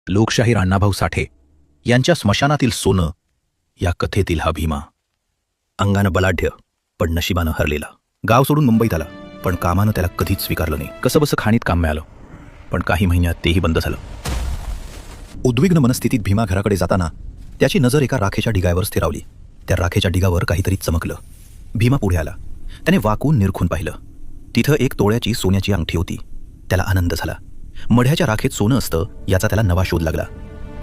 लोकशाहीर अण्णाभाऊ साठे यांच्या स्मशानातील सोनं या कथेतील हा भीमा. अंगानं बलाढ्य पण नशिबानं हरलेला. गाव सोडून मुंबईत आला, पण कामानं त्याला कधीच स्वीकारलं नाही. कसंबसं खाणीत काम मिळालं, पण काही महिन्यात तेही बंद झालं. उद्विग्न मनस्थितीत भीमा घराकडे जाताना त्याची नजर एका राखेच्या ढिगावर स्थिरावली. त्या राखेच्या ढिगावर काहीतरी चमकलं. भीमा पुढे आला. त्याने वाकून निरखून पाहिलं. तिथं एक तोळ्याची सोन्याची अंगठी होती. त्याला आनंद झाला. मढ्याच्या राखेत सोनं असतं याचा त्याला नवा शोध लागला.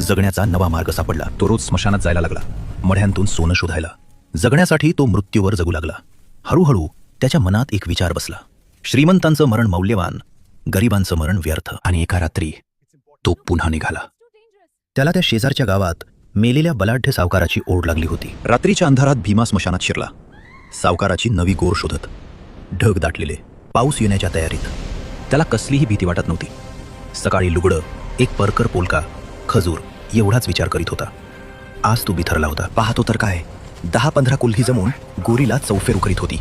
जगण्याचा नवा मार्ग सापडला. तो रोज स्मशानात जायला लागला, मढ्यांतून सोनं शोधायला. जगण्यासाठी तो मृत्यूवर जगू लागला. हळूहळू त्याच्या मनात एक विचार बसला. श्रीमंतांचं मरण मौल्यवान, गरिबांचं मरण व्यर्थ. आणि एका रात्री तो पुन्हा निघाला. त्याला त्या शेजारच्या गावात मेलेल्या बलाढ्य सावकाराची ओढ लागली होती. रात्रीच्या अंधारात भीमा स्मशानात शिरला. सावकाराची नवी गोर शोधत. ढग दाटलेले, पाऊस येण्याच्या तयारीत. त्याला कसलीही भीती वाटत नव्हती. सकाळी लुगडं, एक परकर पोलका, खजूर एवढाच विचार करीत होता. आज तो बिथरला होता. पाहतो तर काय, 10-15 कुल्ही जमून गोरीला चौफेर उकरीत होती.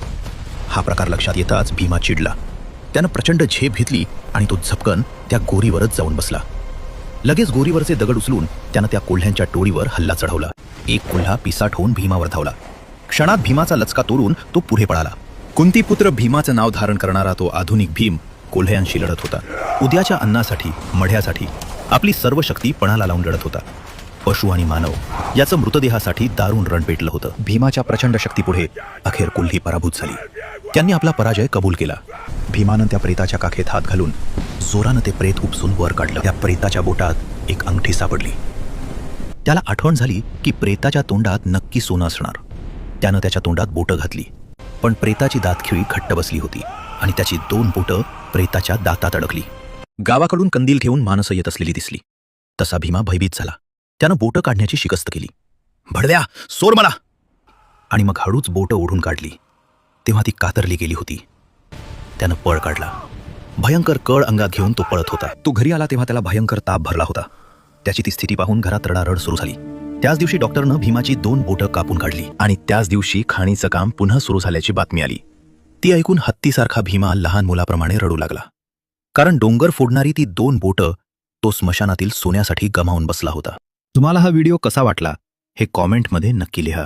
हा प्रकार लक्षात येताच भीमा चिडला. त्यानं प्रचंड झेप घेतली आणि तो झपकन त्या गोरीवरच जाऊन बसला. लगेच गोरीवरचे दगड उचलून त्यानं त्या कोल्ह्यांच्या टोळीवर हल्ला चढवला. एक कोल्हा पिसाट होऊन भीमावर धावला. क्षणात भीमाचा लचका तोडून तो पुढे पळाला. कुंतीपुत्र भीमाचं नाव धारण करणारा तो आधुनिक भीम कोल्ह्यांशी लढत होता. उद्याच्या अन्नासाठी, मढ्यासाठी आपली सर्व शक्ती पणाला लावून लढत होता. पशु आणि मानव याचं मृतदेहासाठी दारुण रण पेटलं होतं. भीमाच्या प्रचंड शक्तीपुढे अखेर कोल्ही पराभूत झाली. त्यांनी आपला पराजय कबूल केला. भीमानं त्या प्रेताच्या काखेत हात घालून जोरानं ते प्रेत उपसून वर काढलं. त्या प्रेताच्या बोटात एक अंगठी सापडली. त्याला आठवण झाली की प्रेताच्या तोंडात नक्की सोनं असणार. त्यानं त्याच्या तोंडात बोटं घातली, पण प्रेताची दातखिळी घट्ट बसली होती आणि त्याची 2 बोटं प्रेताच्या दातात अडकली. गावाकडून कंदील घेऊन माणसं येत असलेली दिसली. तसा भीमा भयभीत झाला. त्यानं बोटं काढण्याची शिकस्त केली. भडव्या, सोड मला! आणि मग हळूच बोटं ओढून काढली. तेव्हा ती कातरली गेली होती. त्यानं पळ काढला. भयंकर कळ अंगात घेऊन तो पळत होता. तो घरी आला तेव्हा त्याला भयंकर ताप भरला होता. त्याची ती स्थिती पाहून घरात रडारड सुरू झाली. त्याच दिवशी डॉक्टरनं भीमाची 2 बोटं कापून काढली आणि त्याच दिवशी खाणीचं काम पुन्हा सुरू झाल्याची बातमी आली. ती ऐकून हत्तीसारखा भीमा लहान मुलाप्रमाणे रडू लागला. कारण डोंगर फोडणारी ती 2 बोटं तो स्मशानातील सोन्यासाठी गमावून बसला होता. तुम्हाला हा व्हिडिओ कसा वाटला हे कॉमेंटमध्ये नक्की लिहा.